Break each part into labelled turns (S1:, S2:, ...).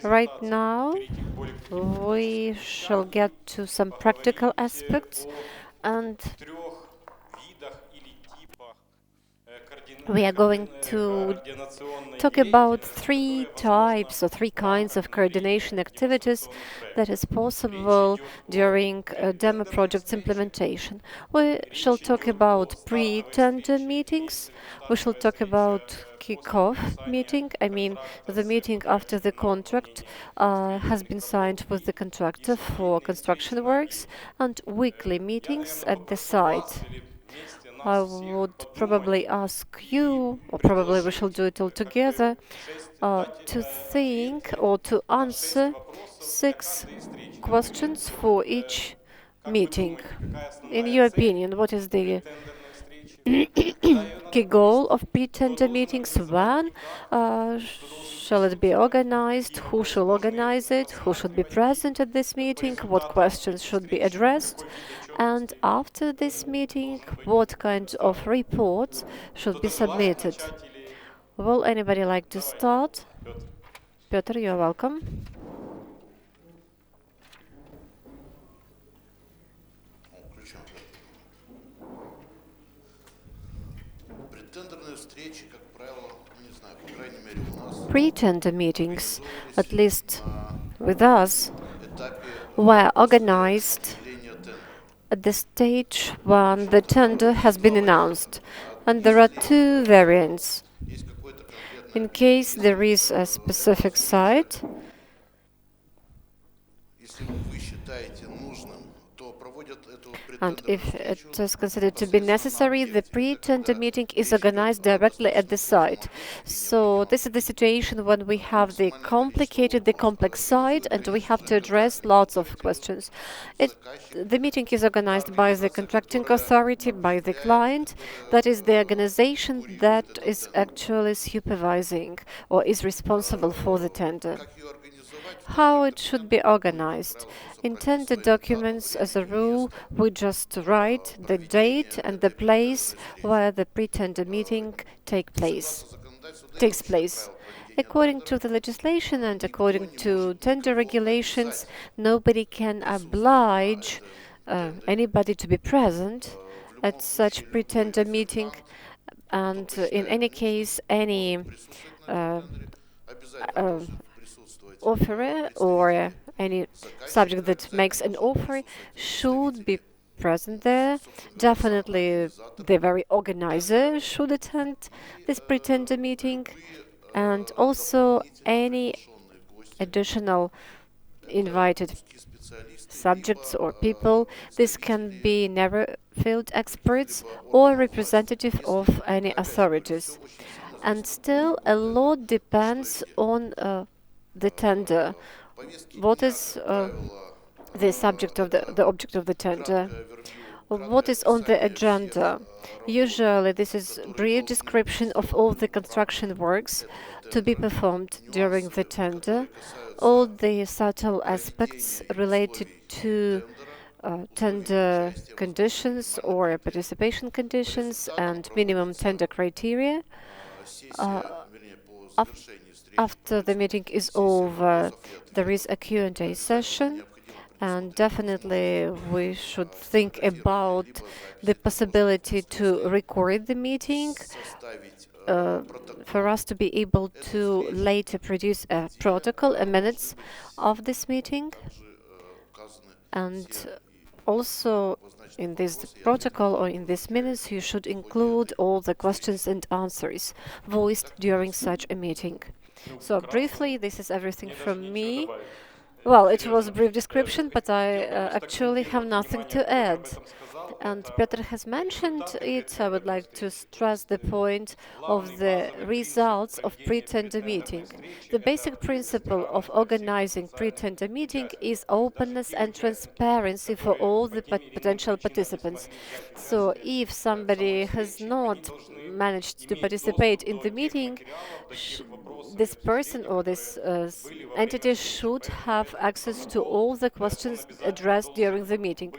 S1: Right now, we shall get to some practical aspects, and we are going to talk about three types or three kinds of coordination activities that is possible during demo project's implementation. We shall talk about pre-tender meetings. We shall talk about kick-off meeting. I mean, the meeting after the contract has been signed with the contractor for construction works, and weekly meetings at the site. I would probably ask you, or probably we shall do it all together, to think or to answer 6 questions for each meeting. In your opinion, what is the key goal of pre-tender meetings? When shall it be organized? Who shall organize it? Who should be present at this meeting? What questions should be addressed? And after this meeting, what kind of reports should be submitted? Will anybody like to start? Piotr, you're welcome. Pre-tender meetings, at least with us, were organized at the stage when the tender has been announced, and there are two variants. In case there is a specific site, and if it is considered to be necessary, the pre-tender meeting is organized directly at the site. So this is the situation when we have the complex site, and we have to address lots of questions. The meeting is organized by the contracting authority, by the client. That is the organization that is actually supervising or is responsible for the tender. How it should be organized. In tender documents, as a rule, we just write the date and the place where the pre-tender meeting takes place. According to the legislation and according to tender regulations, nobody can oblige anybody to be present at such pre-tender meeting, and in any case, any uh, uh, offerer or any subject that makes an offer should be present there. Definitely, the very organizer should attend this pre-tender meeting, and also any additional invited subjects or people. This can be narrow field experts or representative of any authorities. And still, a lot depends on the tender. What is the subject of the object of the tender? What is on the agenda? Usually, this is brief description of all the construction works to be performed during the tender, all the subtle aspects related to tender conditions or participation conditions and minimum tender criteria. Uh, After the meeting is over, there is a Q&A session, and definitely we should think about the possibility to record the meeting uh, for us to be able to later produce a protocol, a minutes of this meeting. And also in this protocol or in these minutes, you should include all the questions and answers voiced during such a meeting. So briefly, this is everything from me. Well, it was a brief description, but I actually have nothing to add. And Peter has mentioned it. I would like to stress the point of the results of pre-tender meeting. The basic principle of organizing pre-tender meeting is openness and transparency for all the potential participants. So if somebody has not managed to participate in the meeting, this person or this entity should have access to all the questions addressed during the meeting.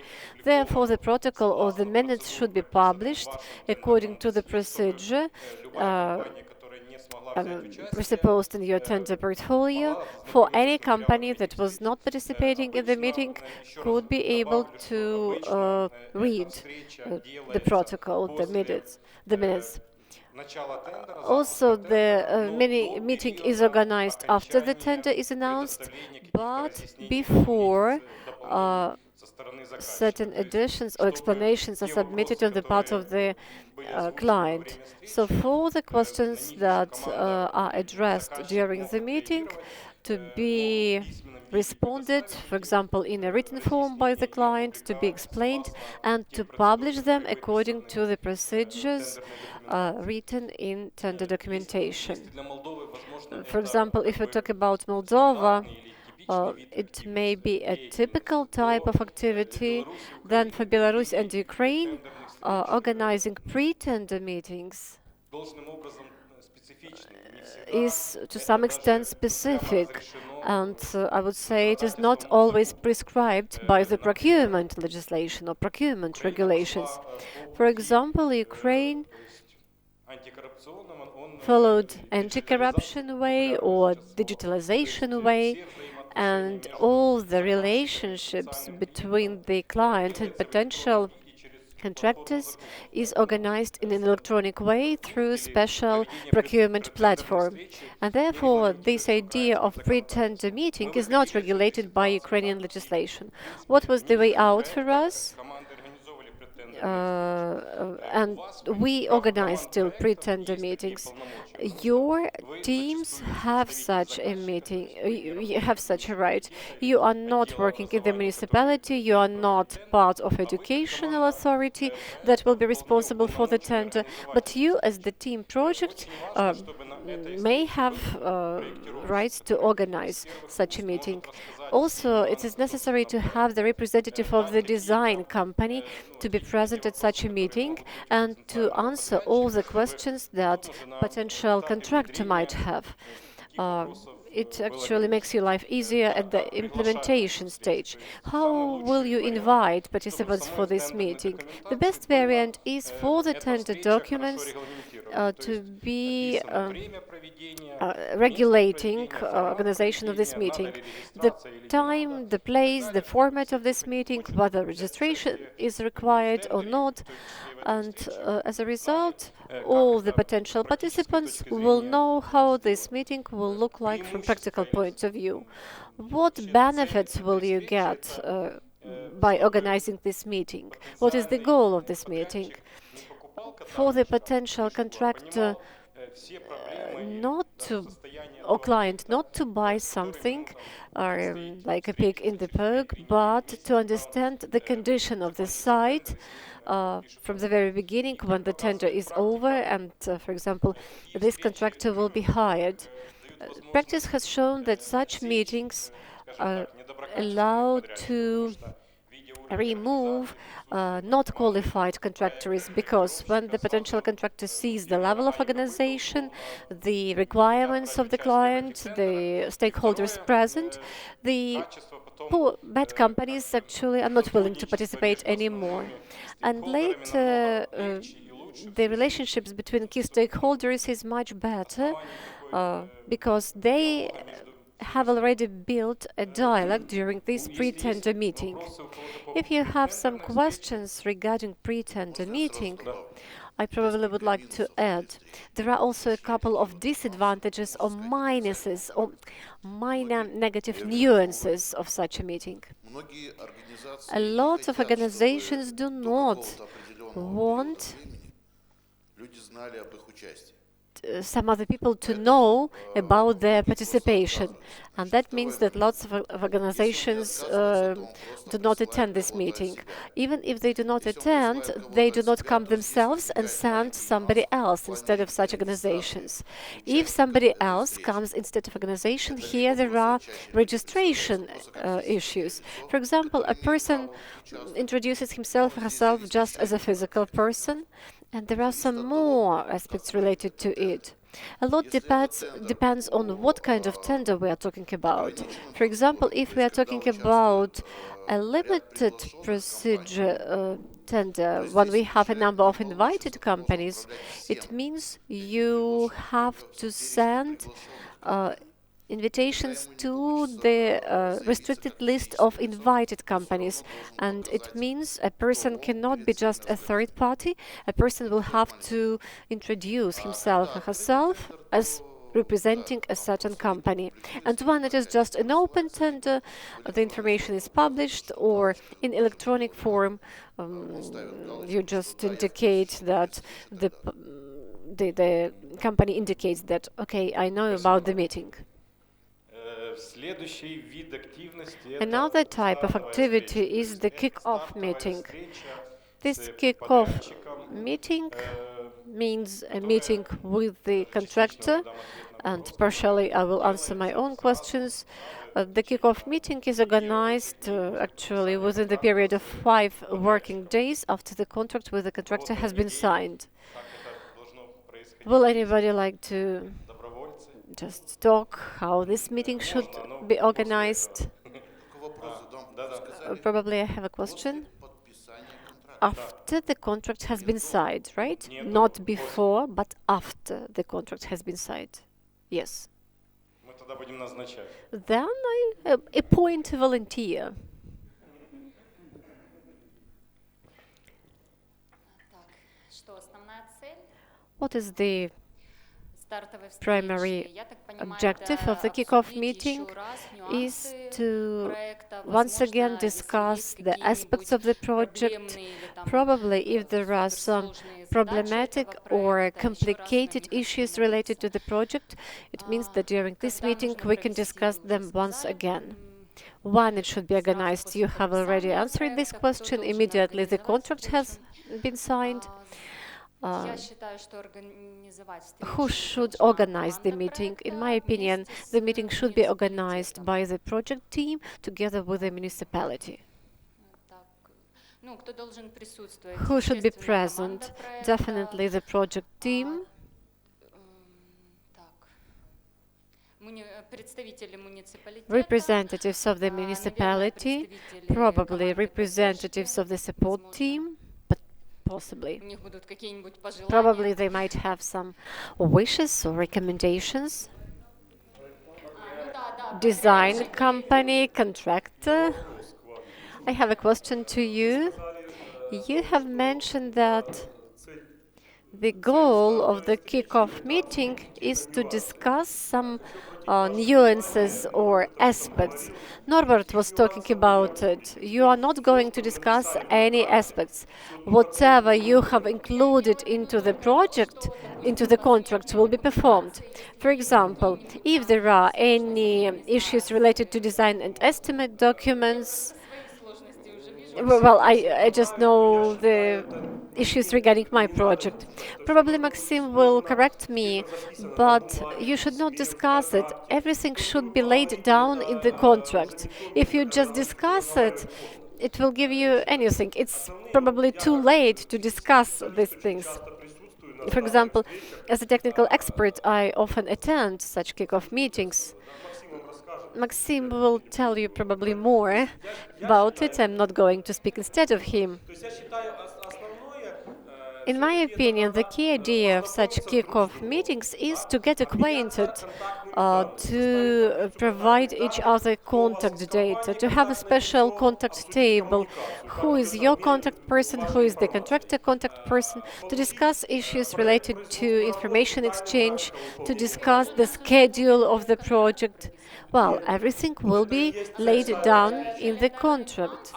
S1: Therefore, the protocol or the minutes should be published according to the procedure presupposed in your tender portfolio, for any company that was not participating in the meeting could be able to read the protocol, the minutes. Also, the meeting is organized after the tender is announced, but before certain additions or explanations are submitted on the part of the client. So for the questions that are addressed during the meeting to be responded, for example, in a written form by the client, to be explained, and to publish them according to the procedures written in tender documentation. For example, if we talk about Moldova, it may be a typical type of activity. Then for Belarus and Ukraine, organizing pre-tender meetings is to some extent specific, and I would say it is not always prescribed by the procurement legislation or procurement regulations. For example, Ukraine followed anti-corruption way or digitalization way, and all the relationships between the client and potential contractors is organized in an electronic way through special procurement platform. And therefore, this idea of pre-tender meeting is not regulated by Ukrainian legislation. What was the way out for us? And we organize still pre-tender meetings. Your teams have such a meeting, you have such a right. You are not working in the municipality, you are not part of educational authority that will be responsible for the tender, but you as the team project may have rights to organize such a meeting. Also, it is necessary to have the representative of the design company to be present at such a meeting and to answer all the questions that potential contractor might have. It actually makes your life easier at the implementation stage. How will you invite participants for this meeting? The best variant is for the tender documents to be regulating organization of this meeting. The time, the place, the format of this meeting, whether registration is required or not, and as a result, all the potential participants will know how this meeting will look like from practical point of view. What benefits will you get by organizing this meeting? What is the goal of this meeting? For the potential contractor not to, or client not to buy something like a pig in the poke, but to understand the condition of the site from the very beginning when the tender is over and, for example, this contractor will be hired. Practice has shown that such meetings allow to remove not qualified contractors, because when the potential contractor sees the level of organization, the requirements of the client, the stakeholders present, the bad companies actually are not willing to participate anymore. And later, the relationships between key stakeholders is much better because they have already built a dialogue during this pre-tender meeting. If you have some questions regarding pre-tender meeting, I probably would like to add, there are also a couple of disadvantages or minuses or minor negative nuances of such a meeting. A lot of organizations do not want some other people to know about their participation. And that means that lots of organizations do not attend this meeting. Even if they do not attend, they do not come themselves and send somebody else instead of such organizations. If somebody else comes instead of organization, here there are registration issues. For example, a person introduces himself or herself just as a physical person, and there are some more aspects related to it. A lot depends on what kind of tender we are talking about. For example, if we are talking about a limited procedure tender, when we have a number of invited companies, it means you have to send uh, invitations to the restricted list of invited companies. And it means a person cannot be just a third party. A person will have to introduce himself or herself as representing a certain company. And when it is just an open tender, the information is published, or in electronic form, you just indicate that the company indicates that, okay, I know about the meeting. Another type of activity is the kick-off meeting. This kick-off meeting means a meeting with the contractor, and partially I will answer my own questions. The kick-off meeting is organized actually within the period of 5 working days after the contract with the contractor has been signed. Will anybody like to just talk how this meeting should be organized? Probably I have a question. After the contract has been signed, right? Not before, but after the contract has been signed. Yes. Then I appoint a volunteer. What is the primary objective of the kickoff meeting is to once again discuss the aspects of the project. Probably if there are some problematic or complicated issues related to the project, it means that during this meeting we can discuss them once again. When it should be organized, you have already answered this question. Immediately the contract has been signed. Who should organize the meeting? In my opinion, the meeting should be organized by the project team together with the municipality. Who should be present? Definitely the project team. Representatives of the municipality, probably representatives of the support team, but possibly. Probably they might have some wishes or recommendations. Design company, contractor. I have a question to you. You have mentioned that the goal of the kickoff meeting is to discuss some nuances or aspects. Norbert was talking about it. You are not going to discuss any aspects. Whatever you have included into the project, into the contract, will be performed. For example, if there are any issues related to design and estimate documents, well, I just know the issues regarding my project. Probably Maxim will correct me, but you should not discuss it. Everything should be laid down in the contract. If you just discuss it, it will give you anything. It's probably too late to discuss these things. For example, as a technical expert, I often attend such kickoff meetings. Maxim will tell you probably more about it. I'm not going to speak instead of him. In my opinion, the key idea of such kickoff meetings is to get acquainted, to provide each other contact data, to have a special contact table. Who is your contact person? Who is the contractor contact person? To discuss issues related to information exchange, to discuss the schedule of the project. Well, everything will be laid down in the contract.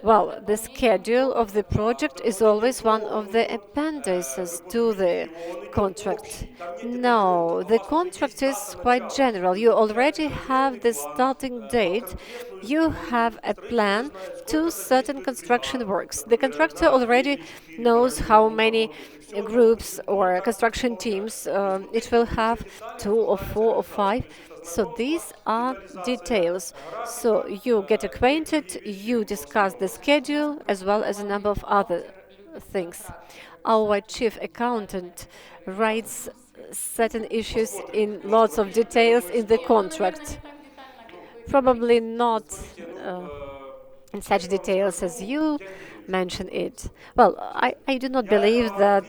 S1: Well, the schedule of the project is always one of the appendices to the contract. No, the contract is quite general. You already have the starting date. You have a plan to certain construction works. The contractor already knows how many groups or construction teams it will have, 2 or 4 or 5. So these are details. So you get acquainted, you discuss the schedule as well as a number of other things. Our chief accountant writes certain issues in lots of details in the contract. Probably not in such details as you mention it. Well, I do not believe that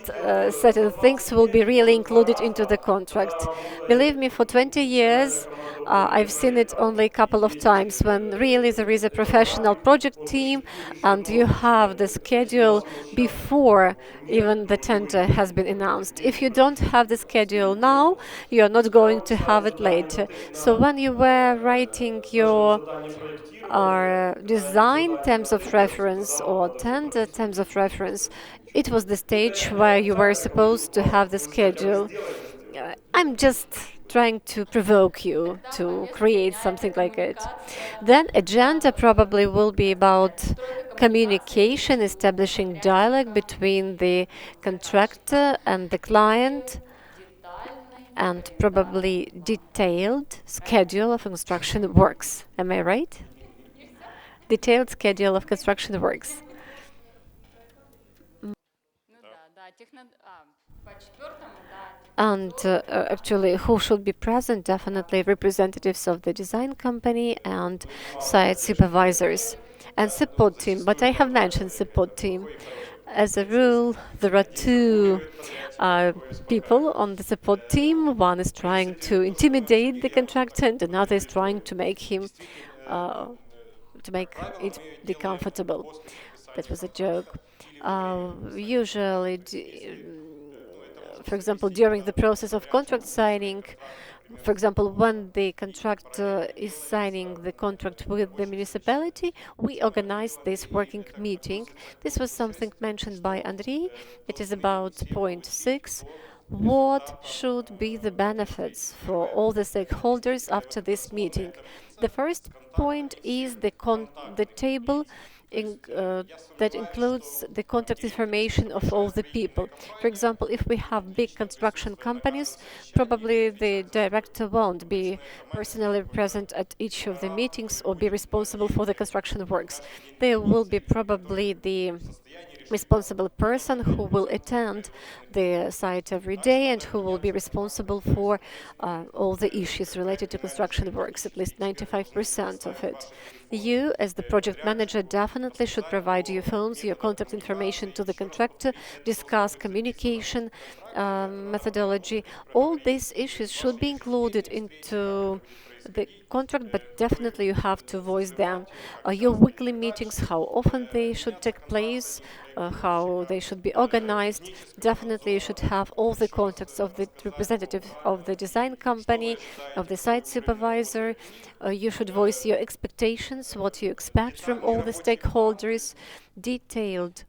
S1: certain things will be really included into the contract. Believe me, for 20 years, I've seen it only a couple of times when really there is a professional project team and you have the schedule before even the tender has been announced. If you don't have the schedule now, you are not going to have it later. So when you were writing your design terms of reference or tender terms of reference, it was the stage where you were supposed to have the schedule. I'm just trying to provoke you to create something like it. Then agenda probably will be about communication, establishing dialogue between the contractor and the client, and probably detailed schedule of construction works. Am I right? Detailed schedule of construction works. And actually, who should be present? Definitely representatives of the design company and site supervisors and support team. But I have mentioned support team. As a rule, there are two people on the support team. One is trying to intimidate the contractor, and another is trying uh, to make it be comfortable. That was a joke. Usually, for example, during the process of contract signing, for example, when the contractor is signing the contract with the municipality, we organize this working meeting. This was something mentioned by Andriy. It is about point 6. What should be the benefits for all the stakeholders after this meeting? The first point is the table that includes the contact information of all the people. For example, if we have big construction companies, probably the director won't be personally present at each of the meetings or be responsible for the construction works. There will be probably the responsible person who will attend the site every day and who will be responsible for all the issues related to construction works, at least 95% of it. You, as the project manager, definitely should provide your phones, your contact information to the contractor, discuss communication methodology. All these issues should be included into the contract, but definitely you have to voice them. Your weekly meetings, how often they should take place, how they should be organized. Definitely you should have all the contacts of the representative of the design company, of the site supervisor. You should voice your expectations, what you expect from all the stakeholders, detailed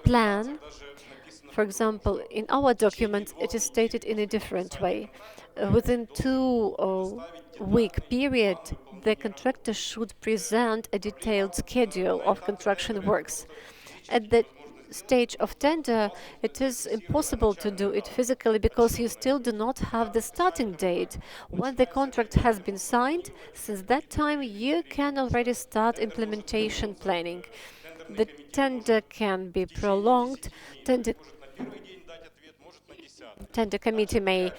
S1: plan. For example, in our document, it is stated in a different way. Within 2 week period, the contractor should present a detailed schedule of construction works. At the stage of tender, it is impossible to do it physically because you still do not have the starting date. When the contract has been signed, since that time you can already start implementation planning. The tender can be prolonged. Tender committee may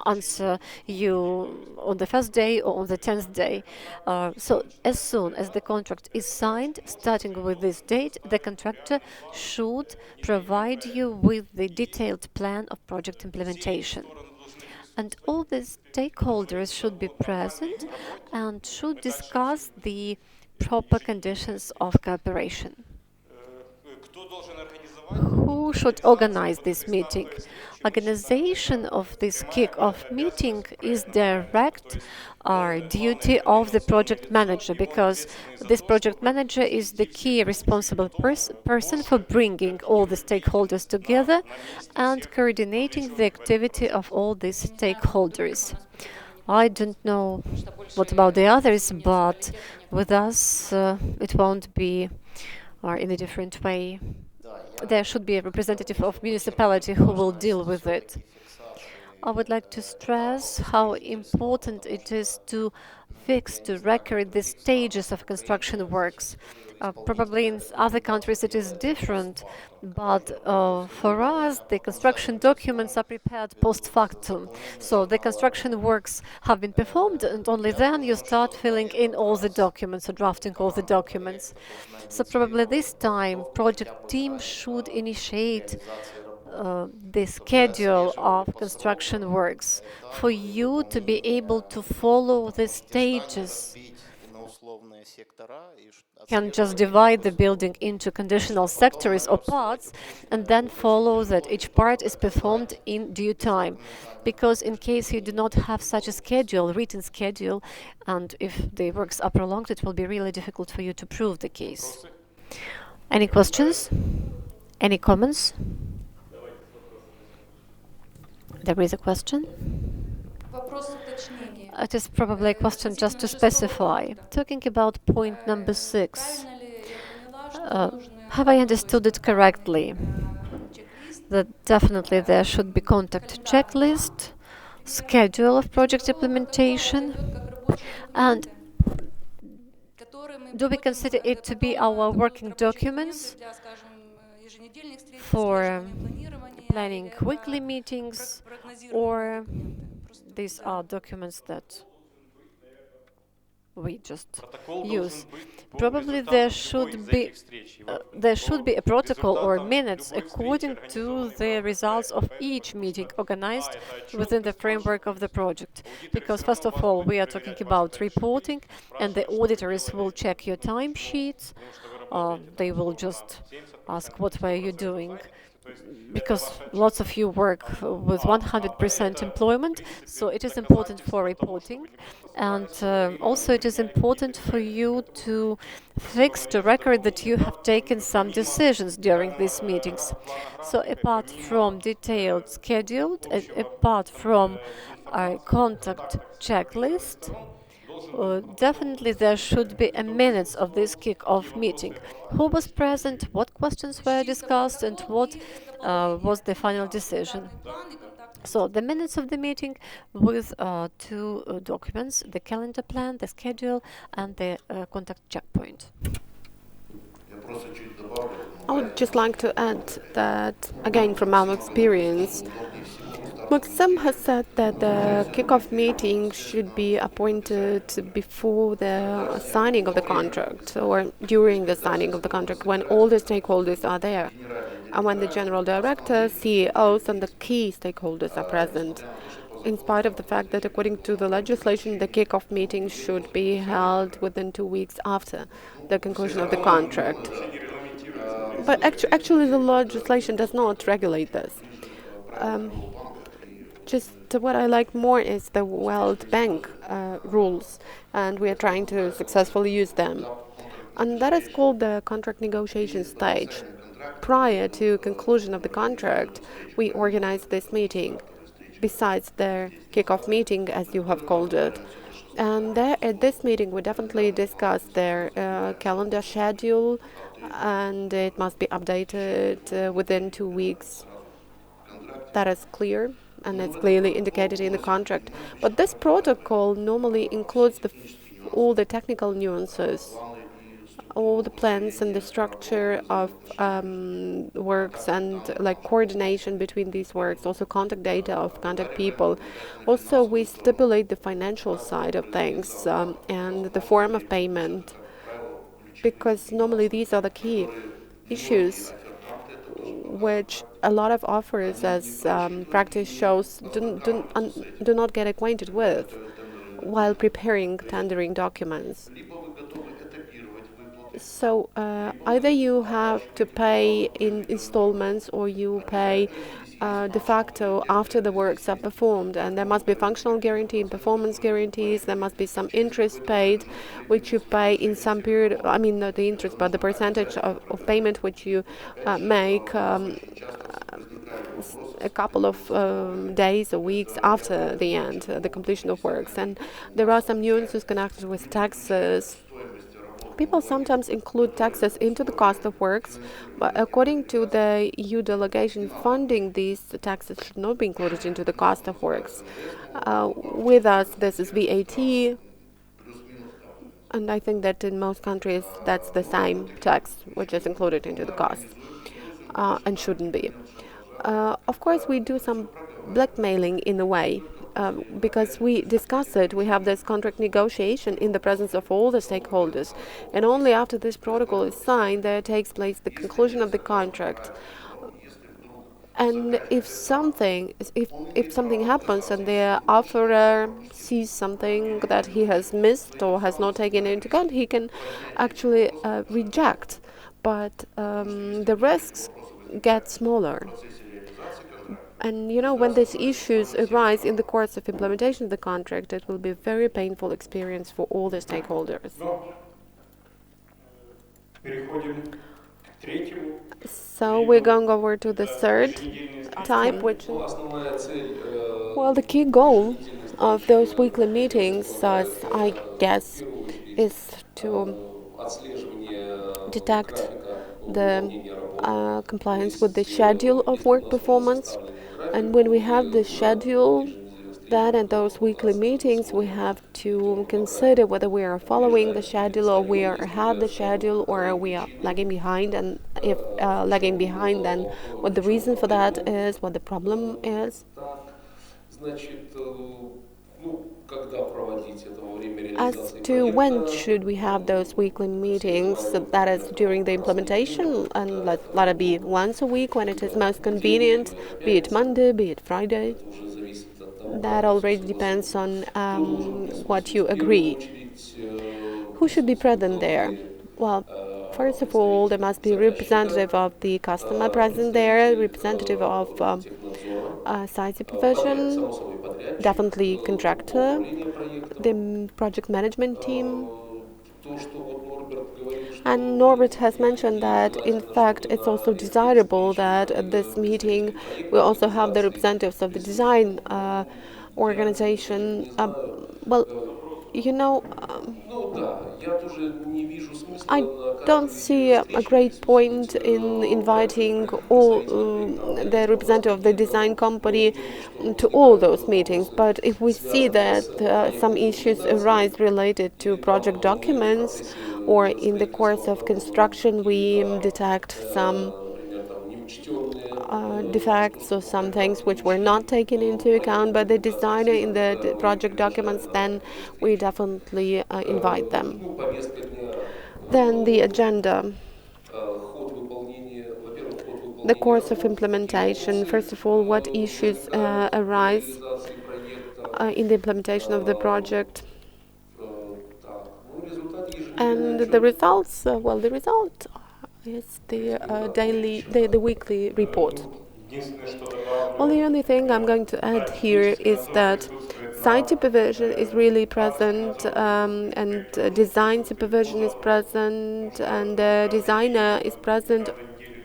S1: answer you on the first day or on the 10th day. So as soon as the contract is signed, starting with this date, the contractor should provide you with the detailed plan of project implementation. And all the stakeholders should be present and should discuss the proper conditions of cooperation. Who should organize this meeting? Organization of this kick-off meeting is direct duty of the project manager, because this project manager is the key responsible person for bringing all the stakeholders together and coordinating the activity of all these stakeholders. I don't know what about the others, but with us it won't be in a different way. There should be a representative of municipality who will deal with it. I would like to stress how important it is to fix, to record the stages of construction works. Probably in other countries it is different, but for us, the construction documents are prepared post factum. So the construction works have been performed, and only then you start filling in all the documents or drafting all the documents. So probably this time, project team should initiate the schedule of construction works for you to be able to follow the stages. Can just divide the building into conditional sectors or parts and then follow that each part is performed in due time. Because in case you do not have such a schedule, written schedule, and if the works are prolonged, it will be really difficult for you to prove the case. Any questions? Any comments? There is a question. It is probably a question just to specify. Talking about point number 6, have I understood it correctly? That definitely there should be contact checklist, schedule of project implementation, and do we consider it to be our working documents for planning weekly meetings, or these are documents that we just use? Probably there should be a protocol or minutes according to the results of each meeting organized within the framework of the project. Because first of all, we are talking about reporting, and the auditors will check your timesheets. They will just ask, what were you doing? Because lots of you work with 100% employment, so it is important for reporting. And also it is important for you to fix the record that you have taken some decisions during these meetings. So apart from detailed scheduled, apart from a contact checklist, definitely there should be a minutes of this kick-off meeting. Who was present, what questions were discussed, and what was the final decision. So the minutes of the meeting with two documents, the calendar plan, the schedule, and the contact checkpoint.
S2: I would just like to add that, again, from our experience, Maxim has said that the kickoff meeting should be appointed before the signing of the contract or during the signing of the contract when all the stakeholders are there and when the general director, CEOs, and the key stakeholders are present. In spite of the fact that, according to the legislation, the kickoff meeting should be held within 2 weeks after the conclusion of the contract. But actually, the legislation does not regulate this. Just what I like more is the World Bank rules, and we are trying to successfully use them. And that is called the contract negotiation stage. Prior to conclusion of the contract, we organize this meeting, besides the kickoff meeting, as you have called it. And there, at this meeting, we definitely discuss their calendar schedule, and it must be updated within 2 weeks. That is clear, and it's clearly indicated in the contract. But this protocol normally includes all the technical nuances, all the plans and the structure of works, and like coordination between these works, also contact data of contact people. Also, we stipulate the financial side of things and the form of payment, because normally these are the key issues which a lot of offers, as practice shows, do not get acquainted with while preparing tendering documents. So either you have to pay in installments, or you pay de facto after the works are performed, and there must be functional guarantee and performance guarantees. There must be some interest paid, which you pay in some period. I mean, not the interest, but the percentage of payment which you make a couple of days or weeks after the end, the completion of works. And there are some nuances connected with taxes. People sometimes include taxes into the cost of works, but according to the EU delegation funding, these taxes should not be included into the cost of works. With us, this is VAT, And I think that in most countries that's the same tax which is included into the cost and shouldn't be. Of course, we do some blackmailing in a way because we discuss it. We have this contract negotiation in the presence of all the stakeholders, and only after this protocol is signed, there takes place the conclusion of the contract. And if something happens and the offerer sees something that he has missed or has not taken into account, he can actually reject. But the risks get smaller. And when these issues arise in the course of implementation of the contract, it will be a very painful experience for all the stakeholders. So we're going over to the third type, which, well, the key goal of those weekly meetings, I guess, is to detect the compliance with the schedule of work performance. And when we have the schedule, that and those weekly meetings, we have to consider whether we are following the schedule or we are ahead the schedule or we are lagging behind. And if lagging behind, then what the reason for that is, what the problem is. As to when should we have those weekly meetings, so that is during the implementation, and let it be once a week when it is most convenient, be it Monday, be it Friday. That already depends on what you agree. Who should be present there? Well, first of all, there must be a representative of the customer present there, representative of site supervision, definitely contractor, the project management team. And Norbert has mentioned that, in fact, it's also desirable that at this meeting we also have the representatives of the design organization. Well, I don't see a great point in inviting all the representative of the design company to all those meetings. But if we see that some issues arise related to project documents, or in the course of construction we detect some defects or some things which were not taken into account by the designer in the project documents, then we definitely invite them. Then the agenda, the course of implementation. First of all, what issues arise in the implementation of the project. And the results, the result is the weekly report. Well, the only thing I'm going to add here is that site supervision is really present, and design supervision is present, and the designer is present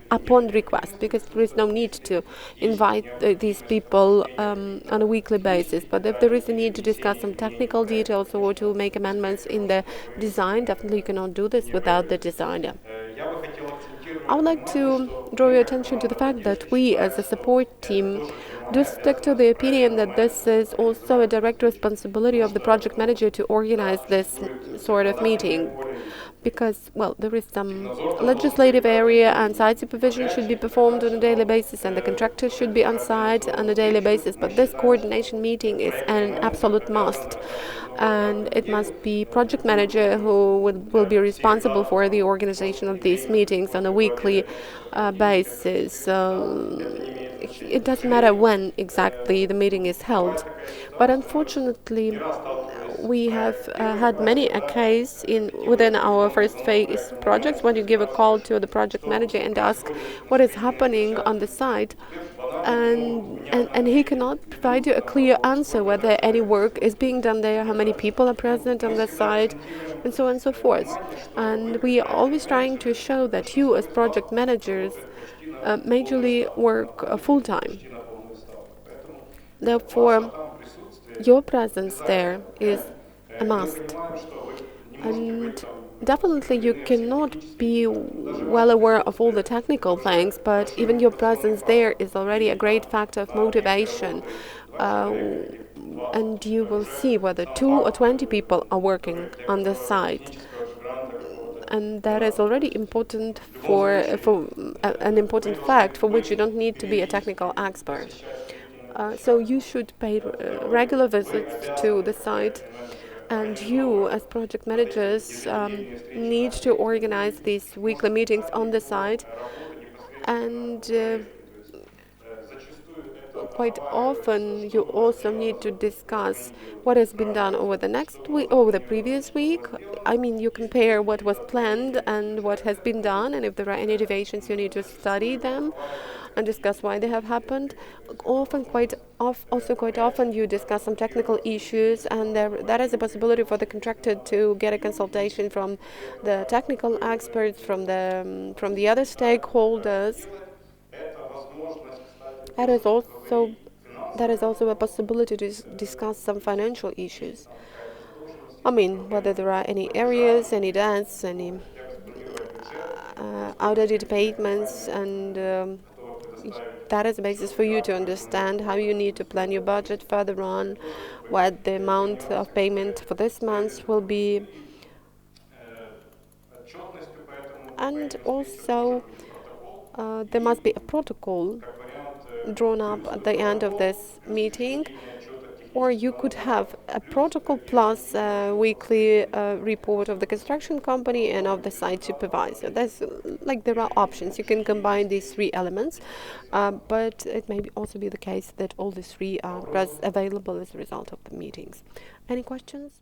S2: upon request, because there is no need to invite these people on a weekly basis. But if there is a need to discuss some technical details or to make amendments in the design, definitely you cannot do this without the designer. I would like to draw your attention to the fact that we, as a support team, do stick to the opinion that this is also a direct responsibility of the project manager to organize this sort of meeting. Because, well, there is some legislative area and site supervision should be performed on a daily basis and the contractors should be on site on a daily basis. But this coordination meeting is an absolute must. And it must be project manager who will be responsible for the organization of these meetings on a weekly basis. It doesn't matter when exactly the meeting is held. But unfortunately, we have had many a case within our first phase projects when you give a call to the project manager and ask what is happening on the site, and he cannot provide you a clear answer whether any work is being done there, how many people are present on the site, and so on and so forth. And we are always trying to show that you, as project managers, majorly work full-time. Therefore, your presence there is a must. And definitely you cannot be well aware of all the technical things, but even your presence there is already a great factor of motivation. and you will see whether 2 or 20 people are working on the site. And that is already important an important fact for which you don't need to be a technical expert. So you should pay regular visits to the site, and you, as project managers, need to organize these weekly meetings on the site. And quite often, you also need to discuss what has been done over the next week, over the previous week. I mean, you compare what was planned and what has been done, and if there are any deviations, you need to study them and discuss why they have happened. Also quite often, you discuss some technical issues, and that is a possibility for the contractor to get a consultation from the technical experts, from the other stakeholders. That is also that is also a possibility to discuss some financial issues. I mean, whether there are any areas, any debts, any outdated payments, and that is the basis for you to understand how you need to plan your budget further on, what the amount of payment for this month will be, and also there must be a protocol drawn up at the end of this meeting, or you could have a protocol plus a weekly report of the construction company and of the site supervisor. There are options. You can combine these three elements, but it may also be the case that all these three are available as a result of the meetings. Any questions?